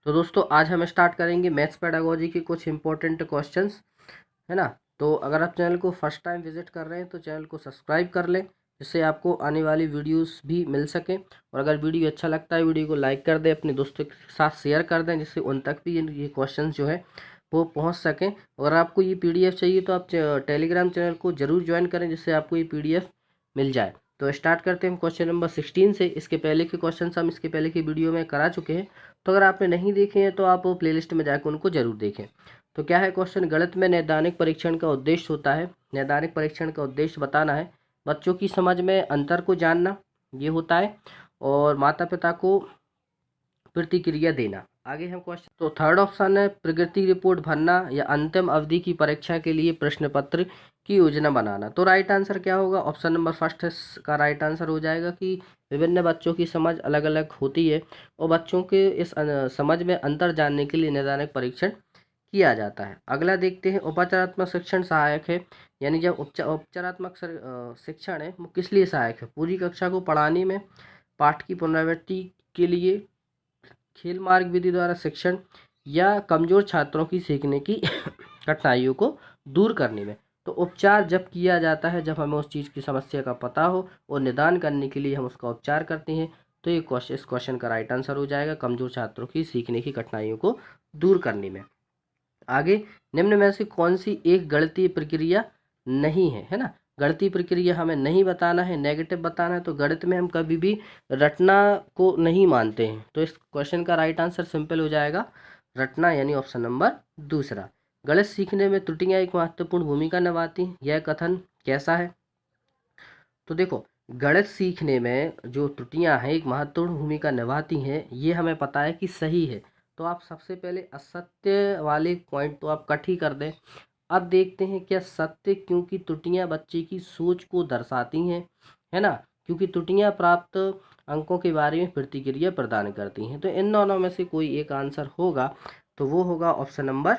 तो दोस्तों आज हम स्टार्ट करेंगे मैथ्स पेडागोजी के कुछ इंपॉर्टेंट क्वेश्चंस, है ना। तो अगर आप चैनल को फर्स्ट टाइम विजिट कर रहे हैं तो चैनल को सब्सक्राइब कर लें, जिससे आपको आने वाली वीडियोस भी मिल सकें। और अगर वीडियो अच्छा लगता है वीडियो को लाइक कर दें, अपने दोस्तों के साथ शेयर कर दें, जिससे उन तक भी ये क्वेश्चन जो है वो पहुंच सकें। अगर आपको ये पीडीएफ चाहिए तो आप टेलीग्राम चैनल को ज़रूर ज्वाइन करें, जिससे आपको ये पीडीएफ मिल जाए। तो स्टार्ट करते हैं हम क्वेश्चन नंबर 16 से। इसके पहले के क्वेश्चन हम इसके पहले की वीडियो में करा चुके हैं, तो अगर आपने नहीं देखे हैं तो आप प्लेलिस्ट में जाकर उनको जरूर देखें। तो क्या है क्वेश्चन, गणित में नैदानिक परीक्षण का उद्देश्य होता है। नैदानिक परीक्षण का उद्देश्य बताना है, बच्चों की समझ में अंतर को जानना ये होता है, और माता पिता को प्रतिक्रिया देना। आगे हम क्वेश्चन, तो थर्ड ऑप्शन है प्रगति रिपोर्ट भरना या अंतिम अवधि की परीक्षा के लिए प्रश्न पत्र की योजना बनाना। तो राइट आंसर क्या होगा, ऑप्शन नंबर फर्स्ट का राइट आंसर हो जाएगा कि विभिन्न बच्चों की समझ अलग अलग होती है और बच्चों के इस समझ में अंतर जानने के लिए नैदानिक परीक्षण किया जाता है। अगला देखते हैं, उपचारात्मक शिक्षण सहायक है, यानी जब उपचारात्मक शिक्षण है वो किस लिए सहायक है। पूरी कक्षा को पढ़ाने में, पाठ की पुनरावृत्ति के लिए, खेल मार्ग विधि द्वारा शिक्षण, या कमजोर छात्रों की सीखने की कठिनाइयों को दूर करने में। तो उपचार जब किया जाता है जब हमें उस चीज़ की समस्या का पता हो और निदान करने के लिए हम उसका उपचार करते हैं। तो ये क्वेश्चन, इस क्वेश्चन का राइट आंसर हो जाएगा कमजोर छात्रों की सीखने की कठिनाइयों को दूर करने में। आगे, निम्न में से कौन सी एक गणितीय प्रक्रिया नहीं है, है ना। गणितीय प्रक्रिया हमें नहीं बताना है, नेगेटिव बताना है। तो गणित में हम कभी भी रटना को नहीं मानते हैं, तो इस क्वेश्चन का राइट आंसर सिंपल हो जाएगा रटना, यानी ऑप्शन नंबर दूसरा। गणित सीखने में त्रुटियां एक महत्वपूर्ण भूमिका निभाती हैं, यह कथन कैसा है। तो देखो, गणित सीखने में जो त्रुटियां हैं एक महत्वपूर्ण भूमिका निभाती हैं, ये हमें पता है कि सही है। तो आप सबसे पहले असत्य वाले पॉइंट तो आप कट ही कर दें। अब देखते हैं क्या सत्य, क्योंकि त्रुटियां बच्चे की सोच को दर्शाती हैं, है ना। क्योंकि त्रुटियां प्राप्त अंकों के बारे में प्रतिक्रिया प्रदान करती हैं। तो इन दोनों में से कोई एक आंसर होगा, तो वो होगा ऑप्शन नंबर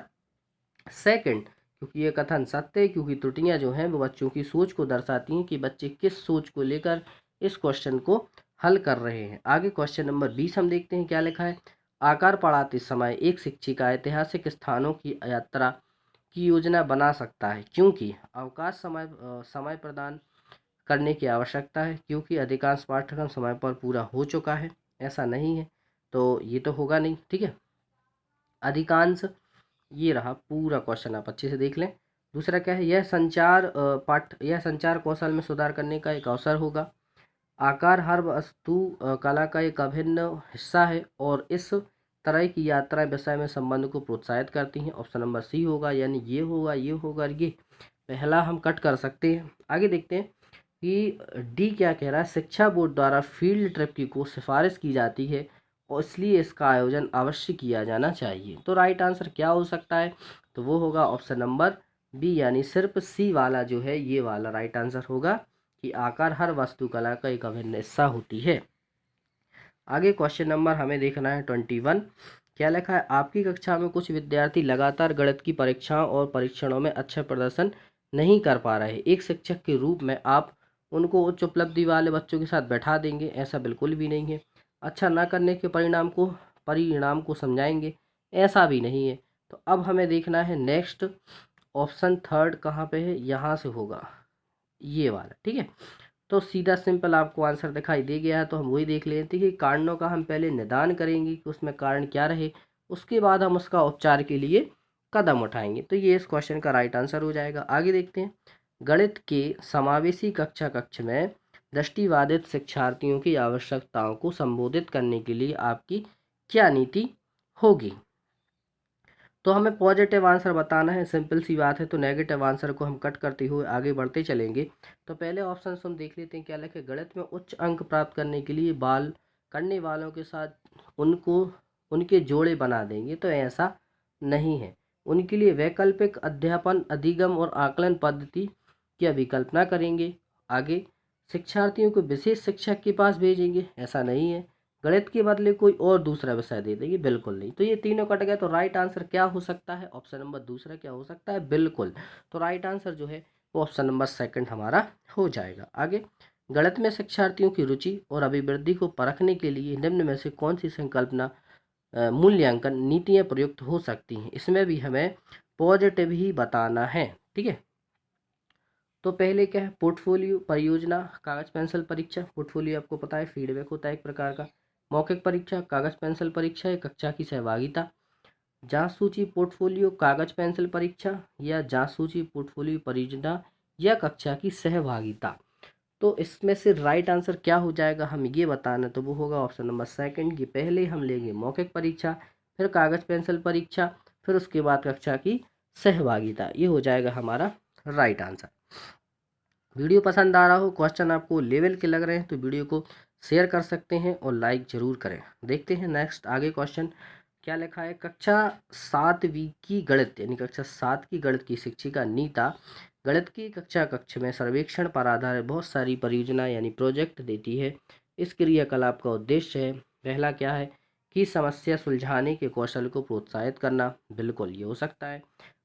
सेकंड। क्योंकि ये कथन सत्य है, क्योंकि त्रुटियां जो हैं वो बच्चों की सोच को दर्शाती हैं कि बच्चे किस सोच को लेकर इस क्वेश्चन को हल कर रहे हैं। आगे क्वेश्चन नंबर 20 हम देखते हैं क्या लिखा है। आकार पढ़ाते समय एक शिक्षिका ऐतिहासिक स्थानों की यात्रा की योजना बना सकता है, क्योंकि अवकाश समय प्रदान करने की आवश्यकता है, क्योंकि अधिकांश पाठ्यक्रम समय पर पूरा हो चुका है। ऐसा नहीं है, तो ये तो होगा नहीं, ठीक है। अधिकांश, ये रहा पूरा क्वेश्चन, आप अच्छे से देख लें। दूसरा क्या है, यह संचार कौशल में सुधार करने का एक अवसर होगा। आकार हर वस्तु कला का एक अभिन्न हिस्सा है और इस तरह की यात्राएं विषय में संबंध को प्रोत्साहित करती हैं। ऑप्शन नंबर सी होगा, यानी ये होगा, ये होगा, ये पहला हम कट कर सकते हैं। आगे देखते हैं कि डी क्या कह रहा है। शिक्षा बोर्ड द्वारा फील्ड ट्रिप की को सिफारिश की जाती है और इसलिए इसका आयोजन अवश्य किया जाना चाहिए। तो राइट आंसर क्या हो सकता है, तो वो होगा ऑप्शन नंबर बी, यानी सिर्फ सी वाला जो है ये वाला राइट आंसर होगा कि आकार हर वास्तुकला का एक अभिन्न हिस्सा होती है। आगे क्वेश्चन नंबर हमें देखना है 21। क्या लिखा है, आपकी कक्षा में कुछ विद्यार्थी लगातार गणित की परीक्षाओं और परीक्षणों में अच्छा प्रदर्शन नहीं कर पा रहे। एक शिक्षक के रूप में आप उनको उच्च उपलब्धि वाले बच्चों के साथ बैठा देंगे? ऐसा बिल्कुल भी नहीं है। अच्छा ना करने के परिणाम को समझाएंगे? ऐसा भी नहीं है। तो अब हमें देखना है नेक्स्ट, ऑप्शन थर्ड कहाँ पे है, यहाँ से होगा ये वाला, ठीक है। तो सीधा सिंपल आपको आंसर दिखाई दे गया है, तो हम वही देख लेते हैं कि कारणों का हम पहले निदान करेंगे कि उसमें कारण क्या रहे, उसके बाद हम उसका उपचार के लिए कदम उठाएंगे। तो ये इस क्वेश्चन का राइट आंसर हो जाएगा। आगे देखते हैं, गणित के समावेशी कक्ष में दृष्टिबाधित शिक्षार्थियों की आवश्यकताओं को संबोधित करने के लिए आपकी क्या नीति होगी। तो हमें पॉजिटिव आंसर बताना है, सिंपल सी बात है। तो नेगेटिव आंसर को हम कट करते हुए आगे बढ़ते चलेंगे। तो पहले ऑप्शन हम देख लेते हैं क्या लिखे। गणित में उच्च अंक प्राप्त करने के लिए बाल करने वालों के साथ उनको उनके जोड़े बना देंगे? तो ऐसा नहीं है। उनके लिए वैकल्पिक अध्यापन, अधिगम और आकलन पद्धति की अभिकल्पना करेंगे। आगे, शिक्षार्थियों को विशेष शिक्षक के पास भेजेंगे? ऐसा नहीं है। गणित के बदले कोई और दूसरा विषय दे देंगे? बिल्कुल नहीं। तो ये तीनों कट गए। तो राइट आंसर क्या हो सकता है, ऑप्शन नंबर दूसरा क्या हो सकता है, बिल्कुल। तो राइट आंसर जो है वो ऑप्शन नंबर सेकंड हमारा हो जाएगा। आगे, गणित में शिक्षार्थियों की रुचि और अभिवृद्धि को परखने के लिए निम्न में से कौन सी संकल्पना मूल्यांकन नीतियाँ प्रयुक्त हो सकती हैं, इसमें भी हमें पॉजिटिव ही बताना है। ठीक है, तो पहले क्या है, पोर्टफोलियो परियोजना, कागज पेंसिल परीक्षा। पोर्टफोलियो आपको पता है फीडबैक होता है एक प्रकार का। मौखिक परीक्षा, कागज पेंसिल परीक्षा है, कक्षा की सहभागिता। जांच पोर्टफोलियो कागज पेंसिल परीक्षा या जांच पोर्टफोलियो परियोजना या कक्षा की सहभागिता। तो इसमें से राइट आंसर क्या हो जाएगा हम ये बताना, तो वो होगा ऑप्शन नंबर सेकंड, कि पहले हम लेंगे मौखिक परीक्षा, फिर कागज पेंसिल परीक्षा, फिर उसके बाद कक्षा की सहभागिता। ये हो जाएगा हमारा राइट आंसर। वीडियो पसंद आ रहा हो, क्वेश्चन आपको लेवल के लग रहे हैं, तो वीडियो को शेयर कर सकते हैं और लाइक जरूर करें। देखते हैं नेक्स्ट आगे क्वेश्चन क्या लिखा है। कक्षा 7वीं की गणित यानी कक्षा 7 की गणित की शिक्षिका नीता गणित की कक्ष में सर्वेक्षण पर आधारित बहुत सारी परियोजना यानी प्रोजेक्ट देती है। इस क्रियाकलाप का उद्देश्य है, पहला क्या है कि समस्या सुलझाने के कौशल को प्रोत्साहित करना, बिल्कुल ये हो सकता है।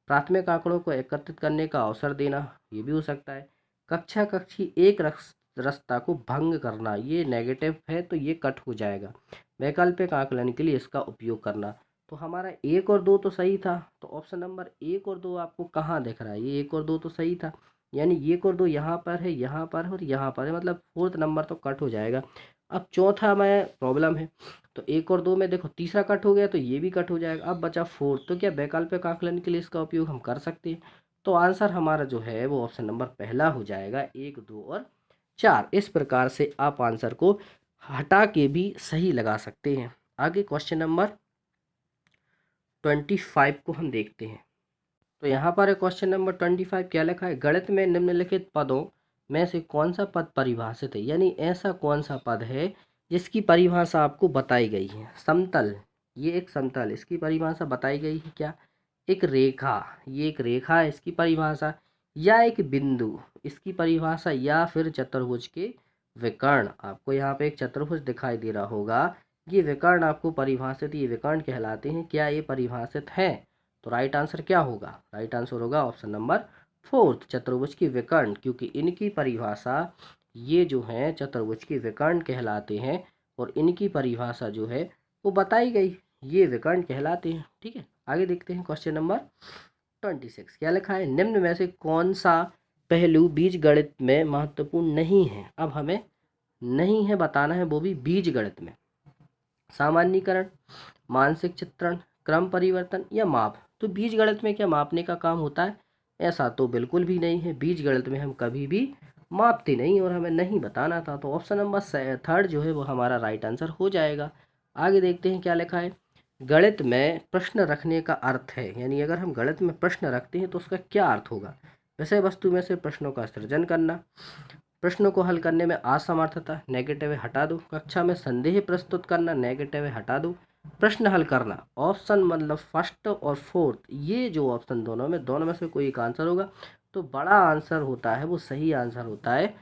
प्राथमिक आंकड़ों को एकत्रित करने का अवसर देना, ये भी हो सकता है। कक्षी एक रास्ता को भंग करना, ये नेगेटिव है तो ये कट हो जाएगा। वैकल्पिक आकलन के लिए इसका उपयोग करना। तो हमारा 1 और 2 तो सही था, तो ऑप्शन नंबर 1 और 2 आपको कहाँ दिख रहा है, ये 1 और 2 तो सही था, यानी 1 और 2 यहाँ पर है, यहाँ पर है और यहाँ पर है, मतलब फोर्थ नंबर तो कट हो जाएगा। अब चौथा में प्रॉब्लम है, तो 1 और 2 में देखो तीसरा कट हो गया तो ये भी कट हो जाएगा। अब बचा फोर्थ, तो क्या वैकल्पिक आकलन के लिए इसका उपयोग हम कर सकते हैं। तो आंसर हमारा जो है वो ऑप्शन नंबर पहला हो जाएगा, 1, 2 और 4। इस प्रकार से आप आंसर को हटा के भी सही लगा सकते हैं। आगे क्वेश्चन नंबर 25 को हम देखते हैं। तो यहाँ पर क्वेश्चन नंबर 25 क्या लिखा है, गणित में निम्नलिखित पदों में से कौन सा पद परिभाषित है, यानी ऐसा कौन सा पद है जिसकी परिभाषा आपको बताई गई है। समतल, ये एक समतल, इसकी परिभाषा बताई गई है क्या। एक रेखा, ये एक रेखा है इसकी परिभाषा, या एक बिंदु इसकी परिभाषा, या फिर चतुर्भुज के विकर्ण। आपको यहाँ पे एक चतुर्भुज दिखाई दे रहा होगा, ये विकर्ण आपको परिभाषित, ये विकर्ण कहलाते हैं, क्या ये परिभाषित है। तो राइट आंसर क्या होगा, राइट आंसर होगा ऑप्शन नंबर फोर्थ, चतुर्भुज की विकर्ण, क्योंकि इनकी परिभाषा, ये जो है चतुर्भुज की विकर्ण कहलाते हैं और इनकी परिभाषा जो है वो बताई गई, ये विकर्ण कहलाते हैं। ठीक है, आगे देखते हैं क्वेश्चन नंबर 26 क्या लिखा है, निम्न में से कौन सा पहलू बीजगणित में महत्वपूर्ण नहीं है। अब हमें नहीं है बताना है, वो भी बीजगणित में। सामान्यीकरण, मानसिक चित्रण, क्रम परिवर्तन या माप। तो बीजगणित में क्या मापने का काम होता है, ऐसा तो बिल्कुल भी नहीं है। बीजगणित में हम कभी भी मापते नहीं और हमें नहीं बताना था, तो ऑप्शन नंबर थर्ड जो है वो हमारा राइट आंसर हो जाएगा। आगे देखते हैं क्या लिखा है, गणित में प्रश्न रखने का अर्थ है, यानी अगर हम गणित में प्रश्न रखते हैं तो उसका क्या अर्थ होगा। विषय वस्तु में से प्रश्नों का सृजन करना, प्रश्नों को हल करने में असमर्थता, नेगेटिव है हटा दो। कक्षा में संदेह प्रस्तुत करना, नेगेटिव है हटा दो। प्रश्न हल करना, ऑप्शन मतलब फर्स्ट और फोर्थ, ये जो ऑप्शन दोनों में से कोई एक आंसर होगा। तो बड़ा आंसर होता है वो सही आंसर होता है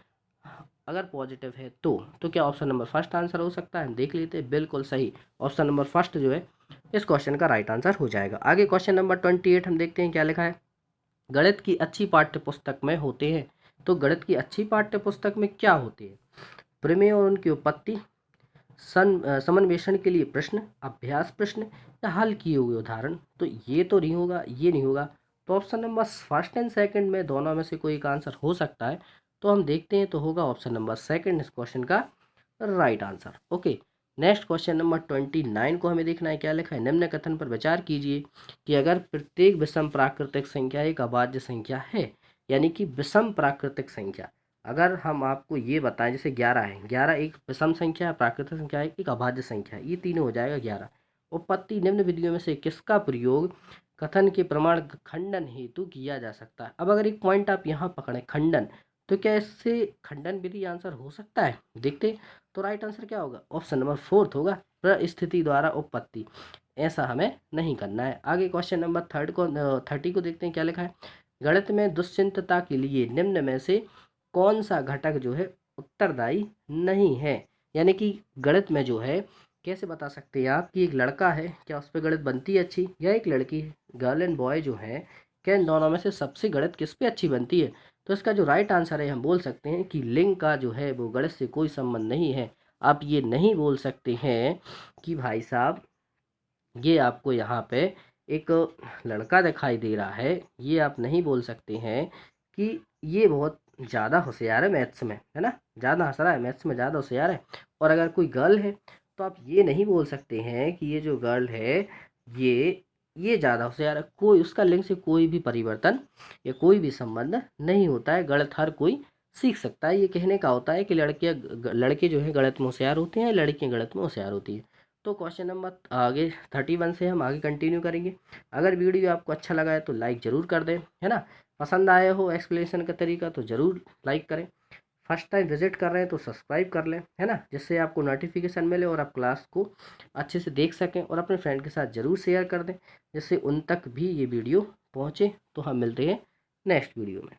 अगर पॉजिटिव है तो क्या ऑप्शन नंबर फर्स्ट आंसर हो सकता है, देख लेते हैं, बिल्कुल सही, ऑप्शन नंबर फर्स्ट जो है इस क्वेश्चन का राइट आंसर हो जाएगा। आगे क्वेश्चन नंबर 28 हम देखते हैं क्या लिखा है, गणित की अच्छी पाठ्य पुस्तक में होते हैं। तो गणित की अच्छी पाठ्य पुस्तक में क्या होते हैं, प्रमेय और उनकी उत्पत्ति, समन्वेषण के लिए प्रश्न, अभ्यास प्रश्न या हल किए हुए उदाहरण। तो ये तो नहीं होगा, ये नहीं होगा, तो option number first and second में दोनों में से कोई एक आंसर हो सकता है। तो हम देखते हैं, तो होगा ऑप्शन नंबर सेकंड इस क्वेश्चन का right answer. Okay, next question number 29 को हमें देखना है क्या लिखा है, निम्न कथन पर विचार कीजिए कि अगर प्रत्येक विषम प्राकृतिक संख्या एक अभाज्य संख्या है, यानी कि विषम प्राकृतिक संख्या, अगर हम आपको ये बताएं जैसे 11 है, 11 एक विषम संख्या है, प्राकृतिक संख्या है, एक अभाज्य संख्या है, ये तीनों हो जाएगा 11। उत्पत्ति, निम्न विधियों में से किसका प्रयोग कथन के प्रमाण खंडन हेतु किया जा सकता है। अब अगर एक पॉइंट आप यहाँ पकड़े खंडन, तो क्या इससे खंडन विधि आंसर हो सकता है, देखते। तो राइट आंसर क्या होगा, ऑप्शन नंबर फोर्थ होगा, परिस्थिति द्वारा उत्पत्ति। ऐसा हमें नहीं करना है। आगे क्वेश्चन नंबर 30 को देखते हैं क्या लिखा है, गणित में दुश्चिंतता के लिए निम्न में से कौन सा घटक जो है उत्तरदायी नहीं है। यानी कि गणित में जो है कैसे बता सकते हैं आप कि एक लड़का है, क्या उस पर गणित बनती है अच्छी, या एक लड़की है, गर्ल एंड बॉय जो है, क्या इन दोनों में से सबसे गणित किस पे अच्छी बनती है। तो इसका जो राइट आंसर है हम बोल सकते हैं कि लिंग का जो है वो गणित से कोई संबंध नहीं है। आप ये नहीं बोल सकते हैं कि भाई साहब ये आपको यहाँ पे एक लड़का दिखाई दे रहा है, ये आप नहीं बोल सकते हैं कि ये बहुत ज़्यादा होशियार है मैथ्स में, है ना, ज़्यादा हंस रहा है मैथ्स में, ज़्यादा होशियार है। और अगर कोई गर्ल है तो आप ये नहीं बोल सकते हैं कि ये जो गर्ल है ये ये ज़्यादा होशियार है। कोई उसका लिंग से कोई भी परिवर्तन या कोई भी संबंध नहीं होता है। गणित हर कोई सीख सकता है। ये कहने का होता है कि लड़के जो हैं गणित में होशियार होते हैं, लड़कियाँ गणित में होशियार होती हैं। तो क्वेश्चन नंबर आगे 31 से हम आगे कंटिन्यू करेंगे। अगर वीडियो आपको अच्छा लगा है तो लाइक ज़रूर कर दें, है ना। पसंद आया हो एक्सप्लेनेशन का तरीका तो ज़रूर लाइक करें। फर्स्ट टाइम विजिट कर रहे हैं तो सब्सक्राइब कर लें, है ना, जिससे आपको नोटिफिकेशन मिले और आप क्लास को अच्छे से देख सकें। और अपने फ्रेंड के साथ ज़रूर शेयर कर दें जिससे उन तक भी ये वीडियो पहुँचे। तो हम मिलते हैं नेक्स्ट वीडियो में।